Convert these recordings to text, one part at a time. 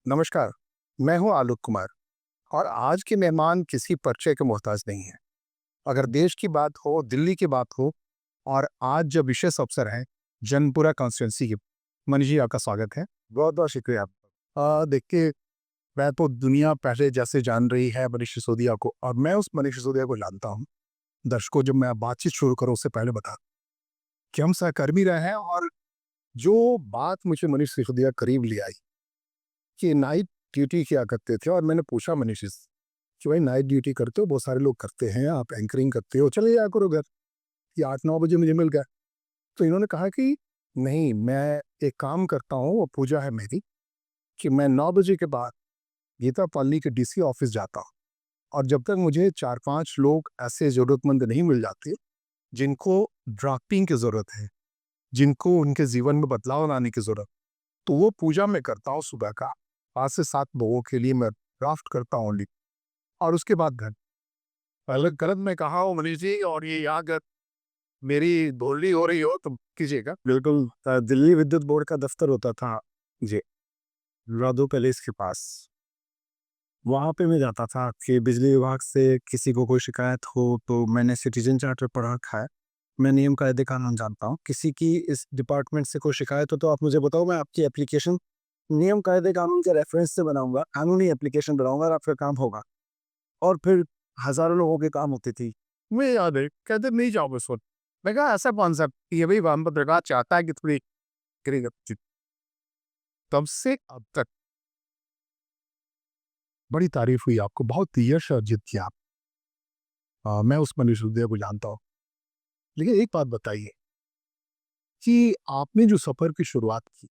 नमस्कार। मैं हूं आलोक कुमार और आज के मेहमान किसी परिचय के मोहताज नहीं है। अगर देश की बात हो, दिल्ली की बात हो और आज जो विशेष अवसर है जनपुरा कॉन्स्टिट्यूंसी की, मनीष जी आपका स्वागत है। बहुत बहुत शुक्रिया आपका। देखिए, मैं तो दुनिया पहले जैसे जान रही है मनीष सिसोदिया को, और मैं उस मनीष सिसोदिया को जानता हूँ। दर्शकों, जब मैं बातचीत शुरू करूँ उससे पहले बता कि हम सहकर्मी रहे हैं, और जो बात मुझे मनीष सिसोदिया करीब ले आई कि नाइट ड्यूटी किया करते थे, और मैंने पूछा मनीष से कि भाई नाइट ड्यूटी करते हो, बहुत सारे लोग करते हैं, आप एंकरिंग करते हो, चले जाया करो घर, ये 8-9 बजे मुझे मिल गया। तो इन्होंने कहा कि नहीं, मैं एक काम करता हूँ, वो पूजा है मेरी, कि मैं 9 बजे के बाद गीता कॉलोनी के डीसी ऑफिस जाता हूँ, और जब तक मुझे 4-5 लोग ऐसे ज़रूरतमंद नहीं मिल जाते जिनको ड्राफ्टिंग की ज़रूरत है, जिनको उनके जीवन में बदलाव लाने की ज़रूरत, तो वो पूजा मैं करता हूँ सुबह का 5 से 7 लोगों के लिए मैं ड्राफ्ट करता हूँ, और उसके बाद घर। अलग गलत मैं कहा हूँ मनीष जी, और ये यहाँ अगर मेरी बोली हो रही हो तो कीजिएगा। बिल्कुल, दिल्ली विद्युत बोर्ड का दफ्तर होता था जी, राधो पैलेस के पास। वहाँ पे मैं जाता था कि बिजली विभाग से किसी को कोई शिकायत हो, तो मैंने सिटीजन चार्टर पढ़ रखा है, मैं नियम कायदे कानून जानता हूँ। किसी की इस डिपार्टमेंट से कोई शिकायत हो तो आप मुझे बताओ, मैं आपकी एप्लीकेशन नियम कायदे कानून के रेफरेंस से बनाऊंगा, कानूनी एप्लीकेशन बनाऊंगा और आपका काम होगा। और फिर हज़ारों लोगों के काम होती थी। मुझे याद है, कहते नहीं जाओगे उस वक़्त। मैं कहा ऐसा कौन-सा, ये भई हम पत्रकार चाहता है कि थोड़ी करेगा जी। तब से अब तक बड़ी तारीफ़ हुई आपको, बहुत यश अर्जित किया आप। मैं उस मनीष सिसोदिया को जानता हूँ। लेकिन एक बात बताइए कि आपने जो सफ़र की शुरुआत की,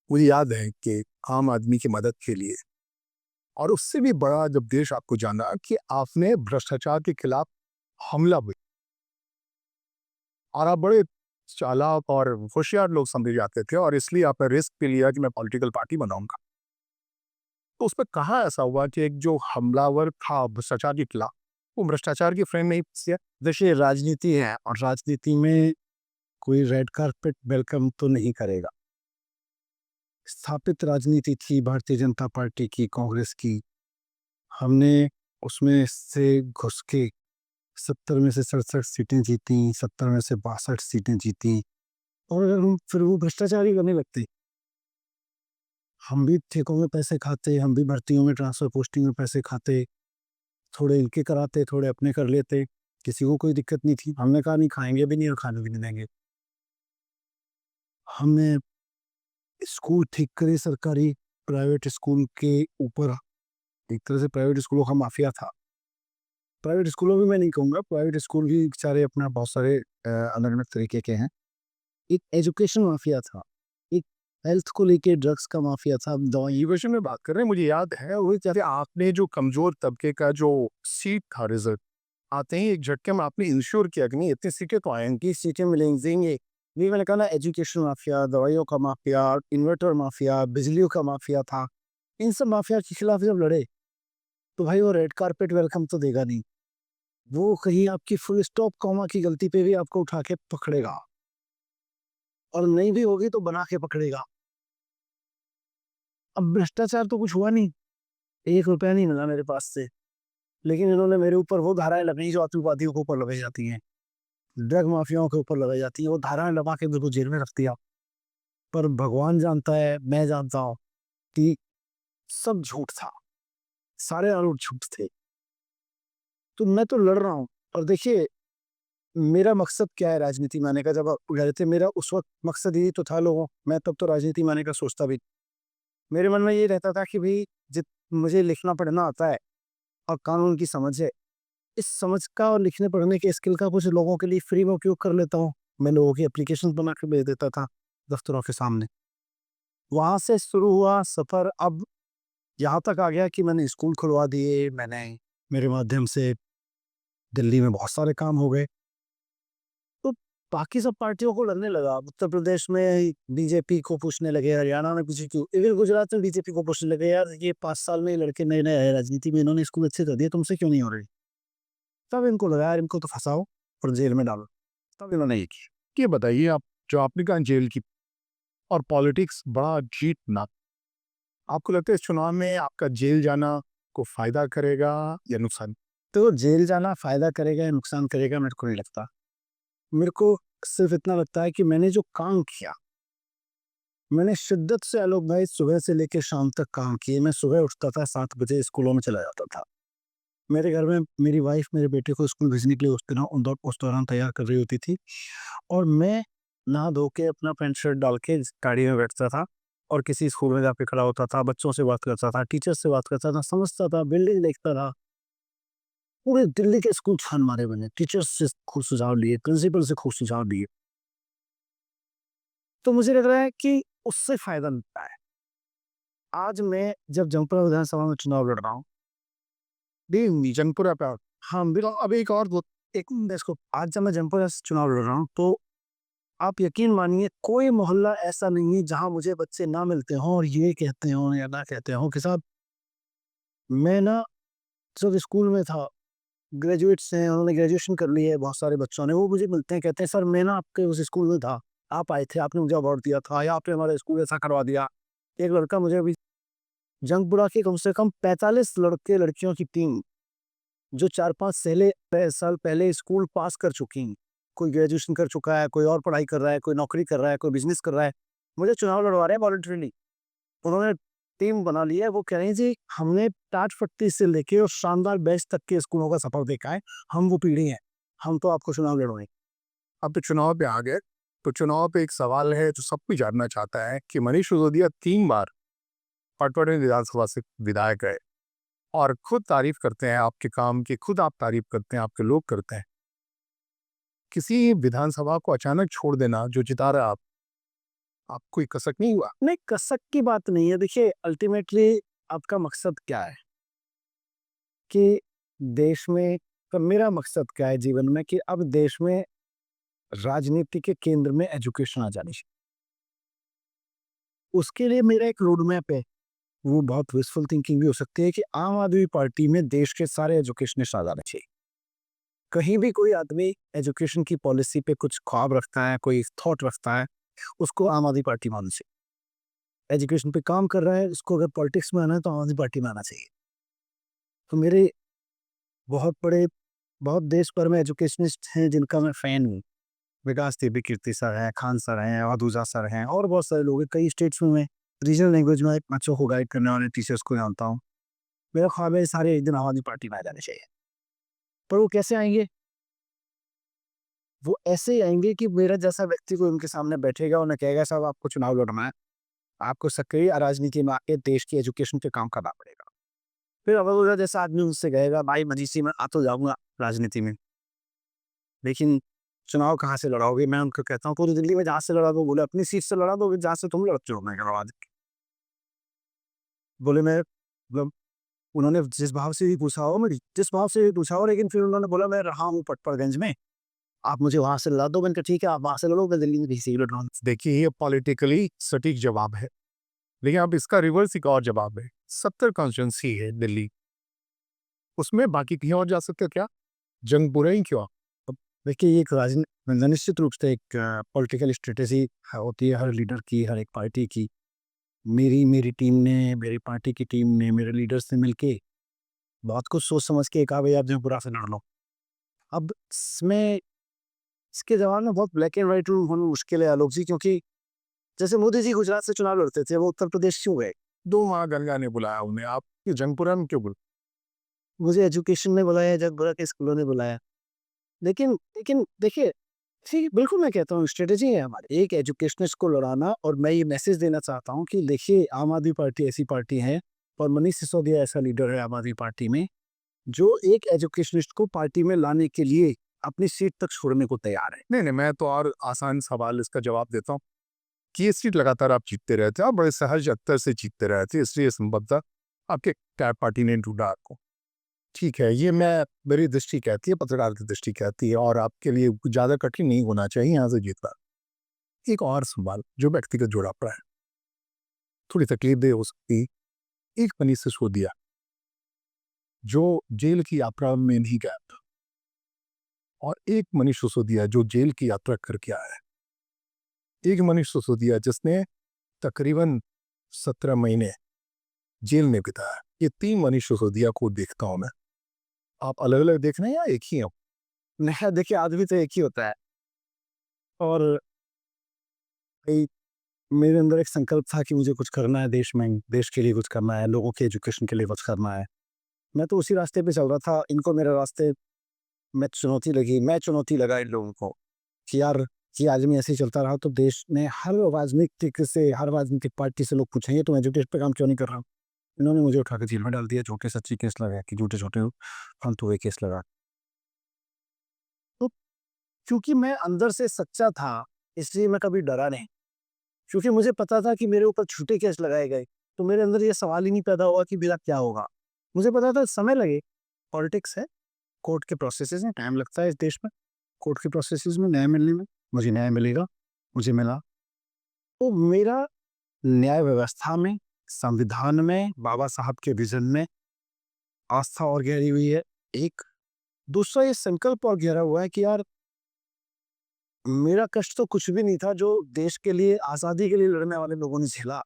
मुझे याद है कि आम आदमी की मदद के लिए, और उससे भी बड़ा जब देश आपको जाना कि आपने भ्रष्टाचार के खिलाफ हमला भी, और आप बड़े चालाक और होशियार लोग समझे जाते थे, और इसलिए आपने रिस्क भी लिया कि मैं पॉलिटिकल पार्टी बनाऊंगा। तो उसमें कहाँ ऐसा हुआ कि एक जो हमलावर था भ्रष्टाचार के खिलाफ, वो भ्रष्टाचार की फ्रेम में ही फंस गया? देखिए, राजनीति है और राजनीति में कोई रेड कारपेट वेलकम तो नहीं करेगा। स्थापित राजनीति थी भारतीय जनता पार्टी की, कांग्रेस की। हमने उसमें से घुस के 70 में से 67 सीटें जीती, 70 में से 62 सीटें जीती, और हम फिर वो भ्रष्टाचार ही करने लगते। हम भी ठेकों में पैसे खाते, हम भी भर्तियों में, ट्रांसफ़र पोस्टिंग में पैसे खाते, थोड़े इनके कराते, थोड़े अपने कर लेते, किसी को कोई दिक्कत नहीं थी। हमने कहा नहीं, खाएँगे भी नहीं और खाने भी नहीं देंगे। हमने स्कूल ठीक करे सरकारी, प्राइवेट स्कूल के ऊपर, एक तरह से प्राइवेट स्कूलों का माफ़िया था। प्राइवेट स्कूलों में मैं नहीं कहूँगा, प्राइवेट स्कूल भी बेचारे अपना बहुत सारे अलग-अलग तरीके के हैं। एक एजुकेशन माफ़िया था, एक हेल्थ को लेके ड्रग्स का माफ़िया था, दवाई ये विषय में बात कर रहे हैं। मुझे याद है वो, जैसे आपने जो कमज़ोर तबके का जो सीट था, रिज़ल्ट आते ही एक झटके में आपने इंश्योर किया कि नहीं, इतनी सीटें तो आएँगी, सीटें मिलेंगी। ये मैंने कहा ना, एजुकेशन माफ़िया, दवाइयों का माफ़िया, इन्वर्टर माफ़िया, बिजलियों का माफ़िया था। इन सब माफ़िया के खिलाफ जब लड़े, तो भाई वो रेड कारपेट वेलकम तो देगा नहीं। वो कहीं आपकी फुल स्टॉप, कॉमा की गलती पे भी आपको उठा के पकड़ेगा, और नहीं भी होगी तो बना के पकड़ेगा। अब भ्रष्टाचार तो कुछ हुआ नहीं, ₹1 नहीं मिला मेरे पास से, लेकिन इन्होंने मेरे ऊपर वो धाराएँ लगाई जो आतंकवादियों के ऊपर लगाई जाती हैं, ड्रग माफियाओं के ऊपर लगाई जाती हैं, वो धाराएँ लगा के मेरे को जेल में रख दिया। पर भगवान जानता है, मैं जानता हूँ कि सब झूठ था, सारे आरोप झूठ थे। तो मैं तो लड़ रहा हूँ, और देखिए, मेरा मकसद क्या है राजनीति में आने का, जब आप कह रहे थे, मेरा उस वक़्त मकसद यही तो था लोगों, मैं तब तो राजनीति में आने का सोचता भी, मेरे मन में ये रहता था कि भई, जित मुझे लिखना पढ़ना आता है और कानून की समझ है, इस समझ का और लिखने पढ़ने के स्किल का कुछ लोगों के लिए फ्री में उपयोग कर लेता हूँ। मैं लोगों की एप्लीकेशंस बना के भेज देता था दफ्तरों के सामने। वहाँ से शुरू हुआ सफ़र, अब यहाँ तक आ गया कि मैंने स्कूल खुलवा दिए, मैंने, मेरे माध्यम से दिल्ली में बहुत सारे काम हो गए। तो बाकी सब पार्टियों को लगने लगा, उत्तर प्रदेश में बीजेपी को पूछने लगे, हरियाणा में बीजेपी, इवन गुजरात में बीजेपी को पूछने लगे, यार ये 5 साल में ये लड़के नए-नए आए राजनीति में, इन्होंने स्कूल अच्छे कर दिए, तुमसे क्यों नहीं हो रही? तब इनको लगा, यार इनको तो फँसाओ और जेल में डालो। तब इन्होंने ये किया। ये बताइए, आप जो आपने कहा जेल की, और पॉलिटिक्स बड़ा जीत ना, आपको लगता है इस चुनाव में आपका जेल जाना को फायदा करेगा या नुकसान? तो जेल जाना फ़ायदा करेगा या नुकसान करेगा मेरे को नहीं लगता। मेरे को सिर्फ़ इतना लगता है कि मैंने जो काम किया, मैंने शिद्दत से आलोक भाई सुबह से लेके शाम तक काम किए। मैं सुबह उठता था 7 बजे स्कूलों में चला जाता था। मेरे घर में मेरी वाइफ़ मेरे बेटे को स्कूल भेजने के लिए उस दौरान तैयार कर रही होती थी और मैं नहा धो के अपना पैंट शर्ट डाल के गाड़ी में बैठता था और किसी स्कूल में जाके खड़ा होता था, बच्चों से बात करता था, टीचर्स से बात करता था, समझता था, बिल्डिंग देखता था। पूरे दिल्ली के स्कूल छान मारे मैंने, टीचर्स से खूब सुझाव लिए, प्रिंसिपल से खूब सुझाव लिए। तो मुझे लग रहा है कि उससे फ़ायदा मिलता है। आज मैं जब जमपुरा विधानसभा में चुनाव लड़ रहा हूँ। नहीं, जंगपुरा पे हाँ, बिल्कुल। अब एक और दो एक मिनट इसको आज जब मैं जमपुरा से चुनाव लड़ रहा हूँ, तो आप यकीन मानिए कोई मोहल्ला ऐसा नहीं है जहाँ मुझे बच्चे ना मिलते हों और ये कहते हों या ना कहते हों कि साहब मैं ना जब स्कूल में था, ग्रेजुएट्स हैं, उन्होंने ग्रेजुएशन कर ली है बहुत सारे बच्चों ने, वो मुझे मिलते हैं, कहते हैं सर मैं ना आपके उस स्कूल में था, आप आए थे, आपने मुझे अवार्ड दिया था या आपने हमारे स्कूल ऐसा करवा दिया। एक लड़का मुझे अभी जंगपुरा की कम से कम 45 लड़के-लड़कियों की टीम जो 4-5 साल पहले स्कूल पास कर चुकी हैं। कोई ग्रेजुएशन कर चुका है, कोई और पढ़ाई कर रहा है, कोई नौकरी कर रहा है, कोई बिज़नेस कर रहा है। मुझे चुनाव लड़वा रहे हैं वॉलंटरीली। उन्होंने टीम बना ली है, वो कह रहे हैं जी हमने टाट-पट्टी से लेके और शानदार बैच तक के स्कूलों का सफ़र देखा है, हम वो पीढ़ी हैं, हम तो आपको चुनाव लड़वाएँ। अब तो चुनाव पे आ गए, तो चुनाव पे एक सवाल है जो सब कोई जानना चाहता है कि मनीष सिसोदिया 3 बार पटवारी विधानसभा से विधायक रहे और खुद तारीफ करते हैं आपके काम की, खुद आप तारीफ करते हैं, आपके लोग करते हैं। किसी विधानसभा को अचानक छोड़ देना जो जिता रहे आप कोई कसक नहीं हुआ? नहीं, कसक की बात नहीं है। देखिए अल्टीमेटली आपका मकसद क्या है? कि देश में मेरा मकसद क्या है जीवन में कि अब देश में राजनीति के केंद्र में एजुकेशन आ जानी चाहिए। उसके लिए मेरा एक रोड मैप है। वो बहुत विशफुल थिंकिंग भी हो सकती है कि आम आदमी पार्टी में देश के सारे एजुकेशनिस्ट आ जाने चाहिए। कहीं भी कोई आदमी एजुकेशन की पॉलिसी पे कुछ ख्वाब रखता है, कोई थॉट रखता है, उसको आम आदमी पार्टी में आना चाहिए। एजुकेशन पे काम कर रहा है, उसको अगर पॉलिटिक्स में आना है तो आम आदमी पार्टी में आना चाहिए। तो मेरे बहुत बड़े बहुत देश भर में एजुकेशनिस्ट हैं जिनका मैं फ़ैन हूँ। विकास देबी कीर्ति सर हैं, खान सर हैं, अवधूजा सर हैं और बहुत सारे लोग हैं। कई स्टेट्स में मैं रीजनल लैंग्वेज में बच्चों को गाइड करने वाले टीचर्स को जानता हूँ। मेरा ख्वाब है ये सारे एक दिन आम आदमी पार्टी में आ जाने चाहिए। पर वो कैसे आएँगे? वो ऐसे ही आएँगे कि मेरा जैसा व्यक्ति कोई उनके सामने बैठेगा, उन्हें कहेगा साहब आपको चुनाव लड़ना है, आपको सक्रिय राजनीति में आके देश की एजुकेशन पे काम करना पड़ेगा। फिर अवधूजा जैसा आदमी उनसे कहेगा भाई मजीसी मैं आ तो जाऊँगा राजनीति में, लेकिन चुनाव कहाँ से लड़ाओगे? मैं उनको कहता हूँ पूरी दिल्ली में जहाँ से लड़ा दो, बोले अपनी सीट से लड़ा दो, जहाँ से तुम लड़ते हो मैं करवा दूँ। बोले मैं मतलब उन्होंने जिस भाव से भी पूछा हो मेरी जिस भाव से भी पूछा हो लेकिन फिर उन्होंने बोला मैं रहा हूँ पटपड़गंज में, आप मुझे वहाँ से लड़ा दो। मैंने कहा ठीक है आप वहाँ से लड़ो, मैं दिल्ली में कहीं से ही लड़ रहा हूँ। देखिए, ये पॉलिटिकली सटीक जवाब है, लेकिन अब इसका रिवर्स एक और जवाब है। 70 कॉन्स्टिट्यूंसी है दिल्ली, उसमें बाकी कहीं और जा सकते हो क्या? जंगपुरा ही क्यों? अब देखिए ये एक निश्चित रूप से एक पॉलिटिकल स्ट्रेटेजी होती है हर लीडर की, हर एक पार्टी की। मेरी टीम ने, मेरी पार्टी की टीम ने, मेरे लीडर्स ने मिलके बहुत कुछ सोच समझ के कहा भई आप जयपुरा से लड़ लो। अब इसमें इसके जवाब में बहुत ब्लैक एंड व्हाइट होना मुश्किल है आलोक जी, क्योंकि जैसे मोदी जी गुजरात से चुनाव लड़ते थे, वो उत्तर प्रदेश क्यों गए? 2 वहाँ गंगा ने बुलाया उन्हें, आप क्यों जंगपुरा में क्यों मुझे एजुकेशन ने बुलाया, जगभरा के स्कूलों ने बुलाया। लेकिन लेकिन देखिए, ठीक बिल्कुल मैं कहता हूँ स्ट्रेटेजी है हमारी, एक एजुकेशनिस्ट को लड़ाना। और मैं ये मैसेज देना चाहता हूँ कि देखिए आम आदमी पार्टी ऐसी पार्टी है और मनीष सिसोदिया ऐसा लीडर है आम आदमी पार्टी में, जो एक एजुकेशनिस्ट को पार्टी में लाने के लिए अपनी सीट तक छोड़ने को तैयार है। नहीं, नहीं, मैं तो और आसान सवाल इसका जवाब देता हूँ कि ये सीट लगातार आप जीतते रहते हैं और बड़े सहज अत्तर से जीतते रहते हैं, इसलिए संभवतः आपके कैब पार्टी ने ढूंढा आपको। ठीक है, ये मैं मेरी दृष्टि कहती है, पत्रकार की दृष्टि कहती है और आपके लिए ज़्यादा कठिन नहीं होना चाहिए यहाँ से जीतना। एक और सवाल जो व्यक्तिगत जुड़ा पड़ा है, थोड़ी तकलीफदेह हो सकती है। एक मनीष सिसोदिया जो जेल की यात्रा में नहीं गया था और एक मनीष सिसोदिया जो जेल की यात्रा करके आया है। एक मनीष सिसोदिया जिसने तकरीबन 17 महीने जेल में बिताया। ये 3 मनीष सिसोदिया को देखता हूँ मैं। आप अलग-अलग देख रहे हैं या एक ही हैं? नहीं देखिए आदमी तो एक ही होता है और भाई मेरे अंदर एक संकल्प था कि मुझे कुछ करना है देश में, देश के लिए कुछ करना है, लोगों के एजुकेशन के लिए कुछ करना है। मैं तो उसी रास्ते पे चल रहा था, इनको मेरे रास्ते में चुनौती लगी, मैं चुनौती लगा इन लोगों को कि यार ये आदमी ऐसे ही चलता रहा तो देश में हर राजनीतिक से, हर राजनीतिक पार्टी से लोग पूछेंगे तुम एजुकेशन पे काम क्यों नहीं कर रहा हो? इन्होंने मुझे उठा के जेल में डाल दिया, झूठे-सच्चे केस लगा के, झूठे-छोटे फालतू के केस लगा। तो क्योंकि मैं अंदर से सच्चा था, इसलिए मैं कभी डरा नहीं। क्योंकि मुझे पता था कि मेरे ऊपर झूठे केस लगाए गए, तो मेरे अंदर ये सवाल ही नहीं पैदा हुआ कि मेरा क्या होगा? मुझे पता था समय लगे, पॉलिटिक्स है, कोर्ट के प्रोसेसेस हैं, टाइम लगता है इस देश में। कोर्ट के प्रोसेसेस में न्याय मिलने में, मुझे न्याय मिलेगा, मुझे मिला। तो मेरा न्याय व्यवस्था में, संविधान में, बाबा साहब के विज़न में आस्था और गहरी हुई है, एक। दूसरा ये संकल्प और गहरा हुआ है कि यार मेरा कष्ट तो कुछ भी नहीं था जो देश के लिए, आज़ादी के लिए लड़ने वाले लोगों ने झेला।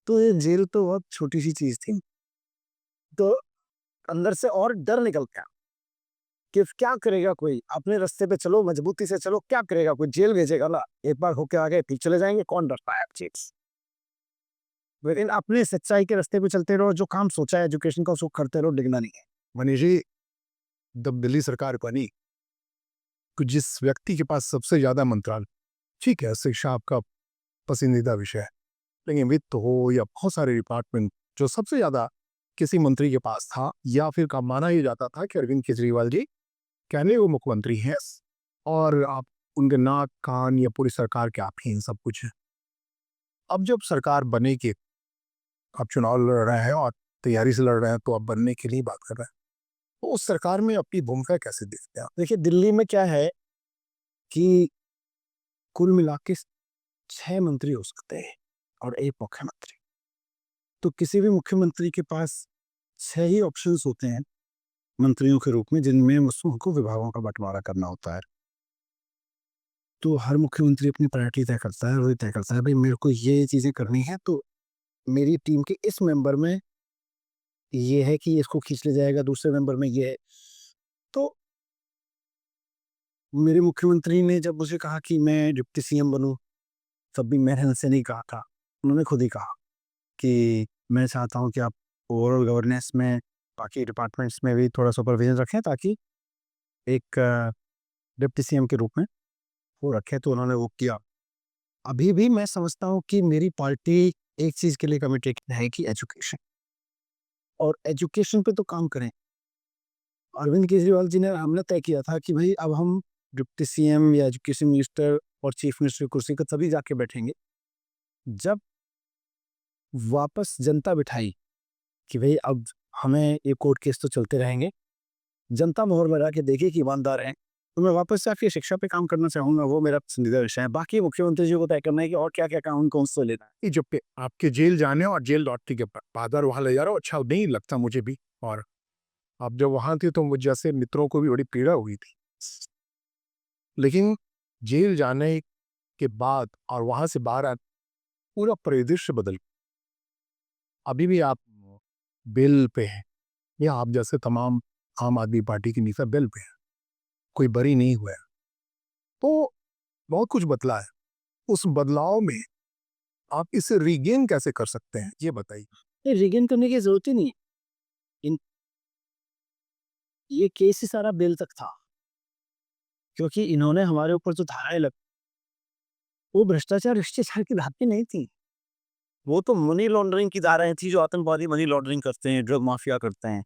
तो ये जेल तो बहुत छोटी-सी चीज़ थी। तो अंदर से और डर निकल गया कि क्या करेगा कोई? अपने रास्ते पे चलो, मजबूती से चलो, क्या करेगा कोई? जेल भेजेगा ना, एक बार होके आ गए फिर चले जाएँगे, कौन डरता है अब जेल से? लेकिन अपने सच्चाई के रास्ते पे चलते रहो, जो काम सोचा है एजुकेशन का उसको करते रहो, डिगना नहीं है। मनीष जी, जब दिल्ली सरकार बनी, तो जिस व्यक्ति के पास सबसे ज़्यादा मंत्रालय, ठीक है, शिक्षा आपका पसंदीदा विषय है, लेकिन वित्त हो या बहुत सारे डिपार्टमेंट, जो सबसे ज़्यादा किसी मंत्री के पास था या फिर का माना ही जाता था कि अरविंद केजरीवाल जी कहने वो मुख्यमंत्री हैं और आप उनके नाक, कान या पूरी सरकार के आप ही हैं, सब कुछ है। अब जब सरकार बने के आप चुनाव लड़ रहे हैं और तैयारी से लड़ रहे हैं, तो आप बनने के लिए बात कर रहे हैं। तो उस सरकार में अपनी भूमिका कैसे देखते हैं आप? देखिए दिल्ली में क्या है कि कुल मिला के 6 मंत्री हो सकते हैं और 1 मुख्यमंत्री। तो किसी भी मुख्यमंत्री के पास 6 ही ऑप्शंस होते हैं मंत्रियों के रूप में जिनमें उसको उनको विभागों का बँटवारा करना होता है। तो हर मुख्यमंत्री अपनी प्रायोरिटी तय करता है और ये तय करता है भई मेरे को ये चीज़ें करनी है तो मेरी टीम के इस मेंबर में ये है कि इसको खींच लिया जाएगा, दूसरे मेंबर में ये है। तो मेरे मुख्यमंत्री ने जब मुझे कहा कि मैं डिप्टी सीएम बनूँ, तब भी मैंने उनसे नहीं कहा था। उन्होंने खुद ही कहा कि मैं चाहता हूँ कि आप ओवरऑल गवर्नेंस में बाकी डिपार्टमेंट्स में भी थोड़ा सुपरविज़न रखें ताकि एक डिप्टी सीएम के रूप में वो रखें, तो उन्होंने वो किया। अभी भी मैं समझता हूँ कि मेरी पार्टी एक चीज़ के लिए कमिटेड है कि एजुकेशन और एजुकेशन पे तो काम करें। अरविंद केजरीवाल जी ने हमने तय किया था कि भई अब हम डिप्टी सीएम या एजुकेशन मिनिस्टर और चीफ मिनिस्टर की कुर्सी पे तभी जाके बैठेंगे, जब वापस जनता बिठाई कि भई अब हमें ये कोर्ट केस तो चलते रहेंगे। जनता मोहर लगा के देखे कि ईमानदार हैं, तो मैं वापस से आके शिक्षा पे काम करना चाहूँगा, वो मेरा पसंदीदा विषय है। बाकी मुख्यमंत्री जी को तय करना है कि और क्या-क्या काम उनको उनसे लेना है। ये जब पे आपके जेल जाने और जेल लौटने के बाद और वहाँ ले जा रहा हूँ, अच्छा नहीं लगता मुझे भी। और आप जब वहाँ थे तो मुझ जैसे मित्रों को भी बड़ी पीड़ा हुई थी। लेकिन जेल जाने के बाद और वहाँ से बाहर आ पूरा परिदृश्य बदल गया। अभी भी आप बेल पे हैं या आप जैसे तमाम आम आदमी पार्टी के नेता बेल पे हैं, कोई बरी नहीं हुआ है। तो बहुत कुछ बदला है। उस बदलाव में आप इसे रीगेन कैसे कर सकते हैं, ये बताइए? ये रीगेन करने की ज़रूरत ही नहीं है। इन ये केस ही सारा बेल तक था, क्योंकि इन्होंने हमारे ऊपर जो धाराएँ वो भ्रष्टाचार-वृष्टाचार की धाराएँ नहीं थी। वो तो मनी लॉन्ड्रिंग की धाराएँ थी जो आतंकवादी मनी लॉन्ड्रिंग करते हैं, ड्रग माफिया करते हैं।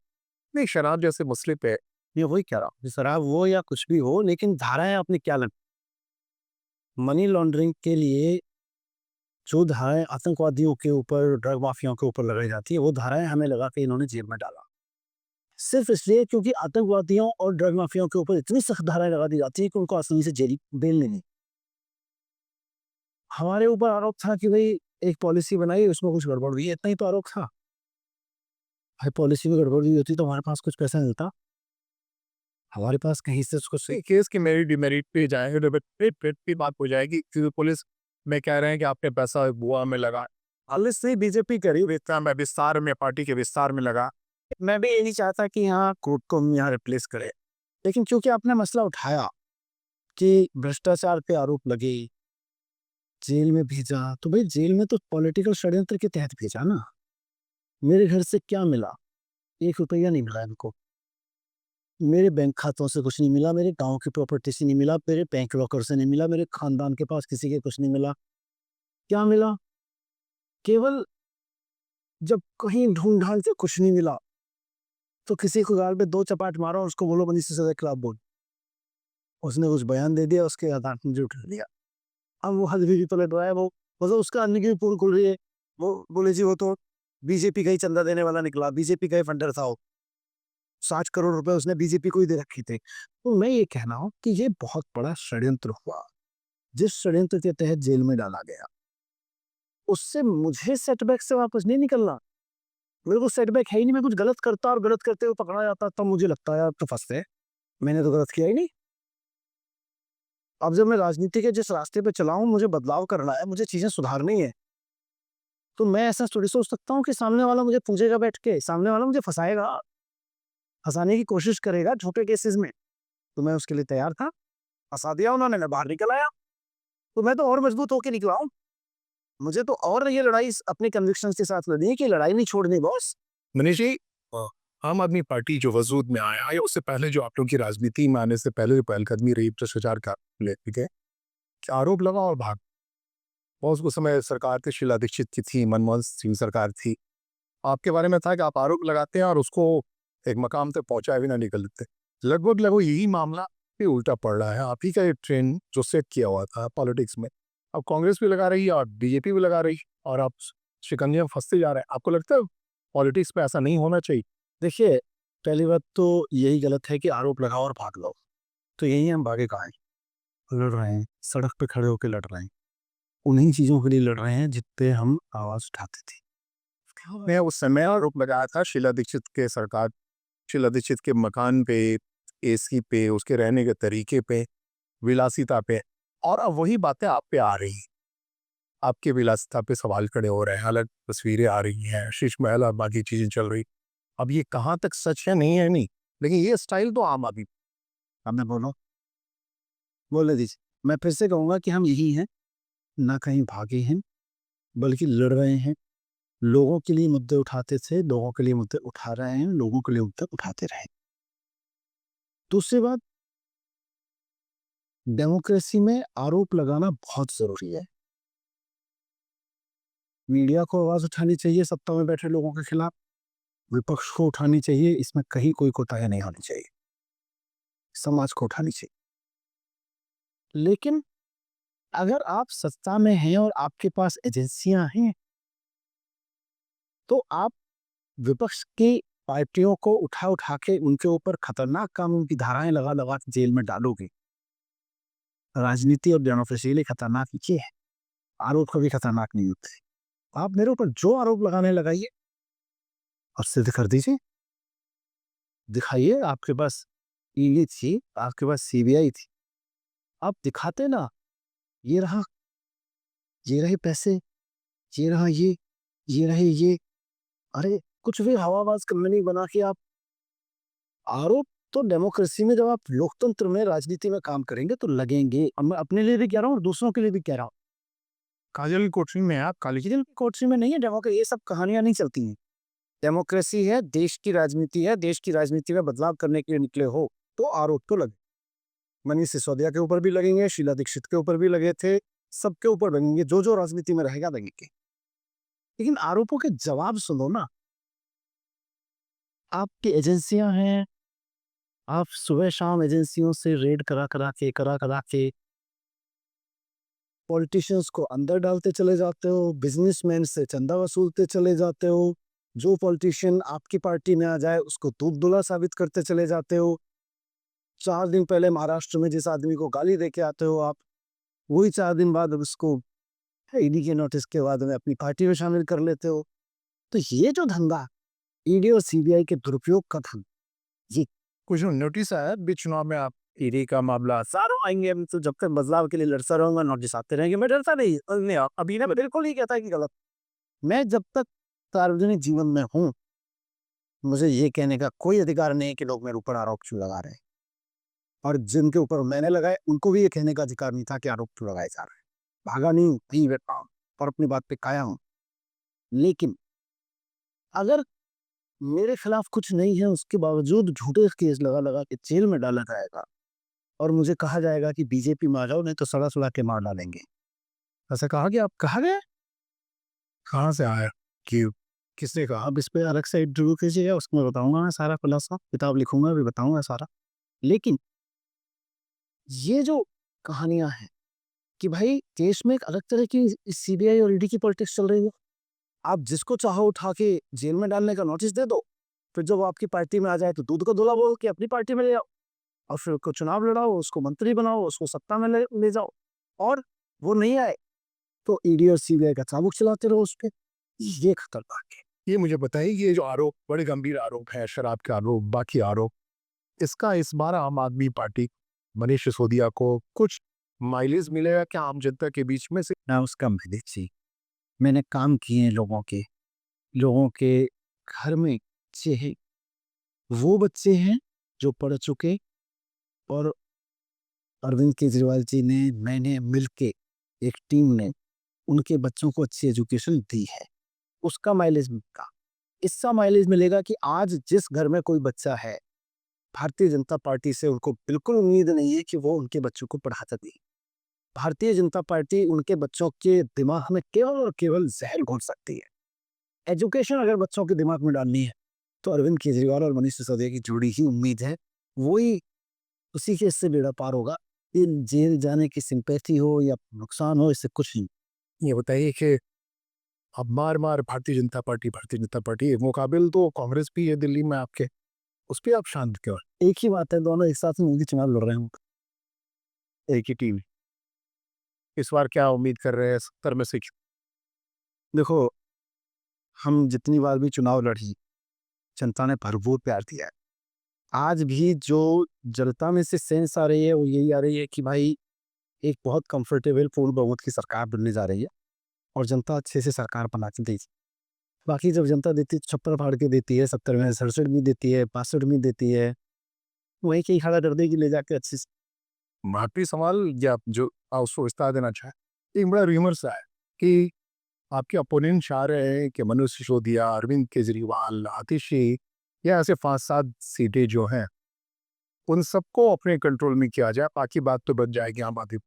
नहीं, शराब जैसे मसले पे मैं वही कह रहा हूँ, शराब हो या कुछ भी हो लेकिन धाराएँ आपने क्या लग मनी लॉन्ड्रिंग के लिए जो धाराएँ आतंकवादियों के ऊपर, ड्रग माफियाओं के ऊपर लगाई जाती है, वो धाराएँ हमें लगा के इन्होंने जेल में डाला। सिर्फ़ इसलिए क्योंकि आतंकवादियों और ड्रग माफियाओं के ऊपर इतनी सख्त धाराएँ लगा दी जाती है कि उनको आसानी से जेल बेल नहीं। हमारे ऊपर आरोप था कि भई एक पॉलिसी बनाई उसमें कुछ गड़बड़ हुई है, इतना ही तो आरोप था। भाई पॉलिसी में गड़बड़ हुई होती तो हमारे पास कुछ पैसा मिलता। हमारे पास कहीं से उसको नहीं, केस के मेरिट डिमेरिट पे जाएंगे तो फिर फिर भी बात हो जाएगी, क्योंकि पुलिस में कह रहे हैं कि आपने पैसा बुआ में लगा। पॉलिसी बीजेपी करी। विस्तार में पार्टी के विस्तार में लगा। मैं भी ये नहीं चाहता कि हाँ कोर्ट को हम यहाँ रिप्लेस करें, लेकिन क्योंकि आपने मसला उठाया कि भ्रष्टाचार पे आरोप लगे, जेल में भेजा, तो भाई जेल में तो पॉलिटिकल षड्यंत्र के तहत भेजा ना। मेरे घर से क्या मिला? 1 रुपया नहीं मिला इनको। मेरे बैंक खातों से कुछ नहीं मिला, मेरे गांव की प्रॉपर्टी से नहीं मिला, मेरे बैंक लॉकर से नहीं मिला, मेरे खानदान के पास किसी के कुछ नहीं मिला। क्या मिला? केवल जब कहीं ढूंढ ढांड से कुछ नहीं मिला तो किसी को गाल पे 2 चपाट मारो और उसको बोलो बंदी से सजा के खिलाफ बोल। उसने कुछ बयान दे दिया, उसके आधार पर मुझे उठा लिया। अब वो हद भी पलट रहा है, वो मतलब उसका अन्य की भी पोल खुल रही है। वो बोले जी वो तो बीजेपी का ही चंदा देने वाला निकला, बीजेपी का ही फंडर था वो। 60 करोड़ रुपए उसने बीजेपी को ही दे रखे थे। तो मैं ये कहना हूं कि ये बहुत बड़ा षड्यंत्र हुआ, जिस षड्यंत्र के तहत जेल में डाला गया। उससे मुझे सेटबैक से वापस नहीं निकलना। मेरे को सेटबैक है ही नहीं। मैं कुछ गलत करता और गलत करते हुए पकड़ा जाता तब मुझे लगता है यार तो फंसते। मैंने तो गलत किया ही नहीं। अब जब मैं राजनीति के जिस रास्ते पे चला हूं, मुझे बदलाव करना है, मुझे चीजें सुधारनी है, तो मैं ऐसा थोड़ी सोच सकता हूँ कि सामने वाला मुझे पूछेगा बैठ के, सामने वाला मुझे फंसाएगा, फंसाने की कोशिश करेगा छोटे केसेस में, तो मैं उसके लिए तैयार था। फंसा दिया उन्होंने, मैं बाहर निकल आया, तो मैं तो और मजबूत होके निकला हूँ। मुझे तो और ये लड़ाई अपने कन्विक्शन के साथ लड़नी है कि लड़ाई नहीं छोड़नी बॉस। मनीष जी, आम आदमी पार्टी जो वजूद में आया या उससे पहले जो आप लोग की राजनीति में आने से पहले जो पहलकदमी रही भ्रष्टाचार का ठीक है, कि आरोप लगा और भाग। बहुत उस समय सरकार थी, शीला दीक्षित की थी, मनमोहन सिंह सरकार थी। आपके बारे में था कि आप आरोप लगाते हैं और उसको एक मकाम तक पहुंचाए भी ना निकलते। लगभग लगभग यही मामला भी उल्टा पड़ रहा है। आप ही का ये ट्रेंड जो सेट किया हुआ था पॉलिटिक्स में, अब कांग्रेस भी लगा रही है और बीजेपी भी लगा रही है, और आप शिकंजे में फंसते जा रहे हैं। आपको लगता है पॉलिटिक्स में ऐसा नहीं होना चाहिए? देखिए, पहली बात तो यही गलत है कि आरोप लगाओ और भाग लो। तो यही हम भागे कहाँ हैं? लड़ रहे हैं, सड़क पे खड़े होकर लड़ रहे हैं, उन्हीं चीजों के लिए लड़ रहे हैं जितने हम आवाज उठाते थे। मैं उस समय आरोप लगाया था शीला दीक्षित के सरकार, शीला दीक्षित के मकान पे, एसी पे, उसके रहने के तरीके पे, विलासिता पे, और अब वही बातें आप पे आ रही हैं। आपके विलासिता पे सवाल खड़े हो रहे हैं, अलग तस्वीरें आ रही हैं, शीश महल और बाकी चीजें चल रही। अब ये कहाँ तक सच है नहीं है नहीं, लेकिन ये स्टाइल तो आम आदमी। अब मैं बोलो, बोलने दीजिए। मैं फिर से कहूंगा कि हम यही हैं, ना कहीं भागे हैं, बल्कि लड़ रहे हैं। लोगों के लिए मुद्दे उठाते थे, लोगों के लिए मुद्दे उठा रहे हैं, लोगों के लिए मुद्दे उठाते रहे। दूसरी बात, डेमोक्रेसी में आरोप लगाना बहुत जरूरी है। मीडिया को आवाज उठानी चाहिए सत्ता में बैठे लोगों के खिलाफ, विपक्ष को उठानी चाहिए, इसमें कहीं कोई कोताही नहीं होनी चाहिए, समाज को उठानी चाहिए। लेकिन अगर आप सत्ता में हैं और आपके पास एजेंसियां हैं, तो आप विपक्ष की पार्टियों को उठा उठा के उनके ऊपर खतरनाक कानून की धाराएं लगा लगा के जेल में डालोगे। राजनीति और डेमोक्रेसी के लिए खतरनाक ये है, आरोप कभी खतरनाक नहीं होते। आप मेरे ऊपर जो आरोप लगाने लगाइए और सिद्ध कर दीजिए, दिखाइए। आपके पास ईडी थी, आपके पास सीबीआई थी, आप दिखाते ना, ये रहा, ये रहे पैसे, ये रहा, ये रहे ये। अरे कुछ भी हवाबाज कंपनी बना के आप आरोप, तो डेमोक्रेसी में जब आप लोकतंत्र में राजनीति में काम करेंगे तो लगेंगे। अब मैं अपने लिए भी कह रहा हूँ और दूसरों के लिए भी कह रहा हूँ। काजल की कोठरी में आप काली काली की कोठरी में नहीं है डेमोक्रेसी, ये सब कहानियां नहीं चलती हैं। डेमोक्रेसी है, देश की राजनीति है, देश की राजनीति में बदलाव करने के लिए निकले हो तो आरोप तो लगे। मनीष सिसोदिया के ऊपर भी लगेंगे, शीला दीक्षित के ऊपर भी लगे थे, सबके ऊपर लगेंगे, जो जो राजनीति में रहेगा लगेंगे। लेकिन आरोपों के जवाब सुनो ना। आपकी एजेंसियां हैं, आप सुबह शाम एजेंसियों से रेड करा के पॉलिटिशियंस को अंदर डालते चले जाते हो, बिजनेसमैन से चंदा वसूलते चले जाते हो, जो पॉलिटिशियन आपकी पार्टी में आ जाए उसको दूध धुला साबित करते चले जाते हो। 4 दिन पहले महाराष्ट्र में जिस आदमी को गाली दे के आते हो आप, वही 4 दिन बाद अब उसको ईडी के नोटिस के बाद में अपनी पार्टी में शामिल कर लेते हो। तो ये जो धंधा, ईडी और सीबीआई के दुरुपयोग का धंधा, ये कुछ नोटिस आया बीच चुनाव में आप ईडी का मामला? सारों आएंगे। हम तो जब तक बदलाव के लिए लड़ता रहूंगा, नोटिस आते रहेंगे, मैं डरता नहीं। अभी ना बिल्कुल ही कहता है कि गलत मैं जब तक सार्वजनिक जीवन में हूँ, मुझे ये कहने का कोई अधिकार नहीं है कि लोग मेरे ऊपर आरोप क्यों लगा रहे हैं। और जिनके ऊपर मैंने लगाए, उनको भी ये कहने का अधिकार नहीं था कि आरोप क्यों लगाए जा रहे हैं। भागा नहीं हूँ, वहीं बैठा हूँ और अपनी बात पे कायम हूँ। लेकिन अगर मेरे खिलाफ कुछ नहीं है, उसके बावजूद झूठे केस लगा-लगा के जेल में डाला जाएगा और मुझे कहा जाएगा कि बीजेपी में आ जाओ, नहीं तो सड़ा-सड़ा के मार डालेंगे। ऐसा कहा गया, आप कहा गया? कहाँ से आया कि किसने कहा? अब इस पे अलग से इंटरव्यू कीजिएगा, उसमें बताऊँगा मैं सारा खुलासा, किताब लिखूँगा भी बताऊँगा सारा। लेकिन ये जो कहानियाँ हैं कि भाई देश में एक अलग तरह की सीबीआई और ईडी की पॉलिटिक्स चल रही है। आप जिसको चाहो उठा के जेल में डालने का नोटिस दे दो, फिर जब वो आपकी पार्टी में आ जाए तो दूध का धुला बोल के अपनी पार्टी में ले आओ और फिर उसको चुनाव लड़ाओ, उसको मंत्री बनाओ, उसको सत्ता में ले जाओ और वो नहीं आए तो ईडी और सीबीआई का चाबुक चलाते रहो उस पे। ये खतरनाक है। ये मुझे बताइए, ये जो आरोप, बड़े गंभीर आरोप है, शराब के आरोप, बाकी आरोप, इसका इस बार आम आदमी पार्टी, मनीष सिसोदिया को कुछ माइलेज मिलेगा क्या आम जनता के बीच में से? ना उसका मैंने जी, मैंने काम किए हैं लोगों के घर में बच्चे हैं, वो बच्चे हैं जो पढ़ चुके और अरविंद केजरीवाल जी ने, मैंने मिलके, एक टीम ने उनके बच्चों को अच्छी एजुकेशन दी है। उसका माइलेज मिलेगा। इसका माइलेज मिलेगा कि आज जिस घर में कोई बच्चा है, भारतीय जनता पार्टी से उनको बिल्कुल उम्मीद नहीं है कि वो उनके बच्चों को पढ़ा सके। भारतीय जनता पार्टी उनके बच्चों के दिमाग में केवल और केवल ज़हर घोल सकती है। एजुकेशन अगर बच्चों के दिमाग में डालनी है, तो अरविंद केजरीवाल और मनीष सिसोदिया की जोड़ी ही उम्मीद है। वही, उसी के इससे बेड़ा पार होगा। ये जेल जाने की सिंपैथी हो या नुकसान हो, इससे कुछ नहीं। ये बताइए कि अब मार-मार भारतीय जनता पार्टी, मुकाबिल तो कांग्रेस भी है दिल्ली में आपके, उस पे आप शांत क्यों हैं? एक ही बात है, दोनों एक साथ मिलके चुनाव लड़ रहे हैं। एक ही टीम, इस बार क्या उम्मीद कर रहे हैं 70 में से? देखो, हम जितनी बार भी चुनाव लड़ी, जनता ने भरपूर प्यार दिया है। आज भी जो जनता में से सेंस आ रही है, वो यही आ रही है कि भाई एक बहुत कंफर्टेबल पूर्ण बहुमत की सरकार बनने जा रही है और जनता अच्छे से सरकार बना के देगी। बाकी जब जनता देती है, छप्पर फाड़ के देती है, 70 में 67 भी देती है, 62 भी देती है, वहीं कहीं खड़ा कर देगी ले जाके अच्छे से। आखिरी सवाल, या जो उसको विस्तार देना चाहें, एक बड़ा रूमर सा है कि आपके अपोनेंट चाह रहे हैं कि मनीष सिसोदिया, अरविंद केजरीवाल, आतिशी, या ऐसे 5-7 सीटें जो हैं, उन सबको अपने कंट्रोल में किया जाए, बाकी बात तो बच जाएगी आम आदमी।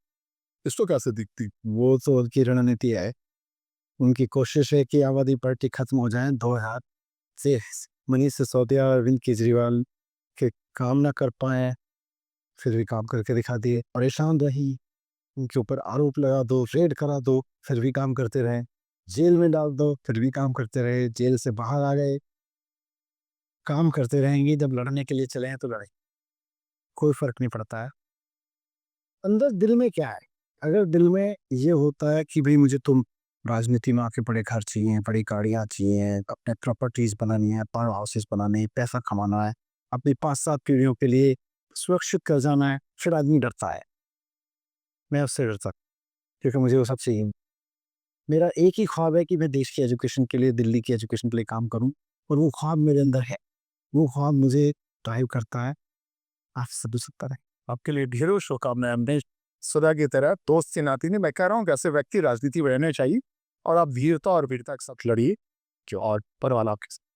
इसको कैसे दिखती? वो तो उनकी रणनीति है। उनकी कोशिश है कि आम आदमी पार्टी खत्म हो जाए, 2000 से मनीष सिसोदिया और अरविंद केजरीवाल के काम ना कर पाएँ, फिर भी काम करके दिखा दिए। परेशान रही, उनके ऊपर आरोप लगा दो, रेड करा दो, फिर भी काम करते रहे। जेल में डाल दो, फिर भी काम करते रहे। जेल से बाहर आ गए, काम करते रहेंगे। जब लड़ने के लिए चले हैं तो लड़े, कोई फ़र्क नहीं पड़ता है। अंदर दिल में क्या है? अगर दिल में ये होता है कि भई मुझे तुम राजनीति में आके बड़े घर चाहिए, बड़ी गाड़ियाँ चाहिए, अपने प्रॉपर्टीज़ बनानी है, पावर हाउसेस बनाने हैं, पैसा कमाना है, अपनी 5-7 पीढ़ियों के लिए सुरक्षित कर जाना है, फिर आदमी डरता है। मैं उससे डरता, क्योंकि मुझे वो सब चाहिए। मेरा एक ही ख्वाब है कि मैं देश की एजुकेशन के लिए, दिल्ली की एजुकेशन के लिए काम करूँ और वो ख्वाब मेरे अंदर है। वो ख्वाब मुझे ड्राइव करता है। आप सब सकता है। आपके लिए ढेरों शुभकामनाएं। हमने सदा की तरह दोस्त के नाते नहीं, मैं कह रहा हूँ कि ऐसे व्यक्ति राजनीति में रहने चाहिए और आप धीरता और वीरता के साथ लड़िए, कि और पर वाला आपके साथ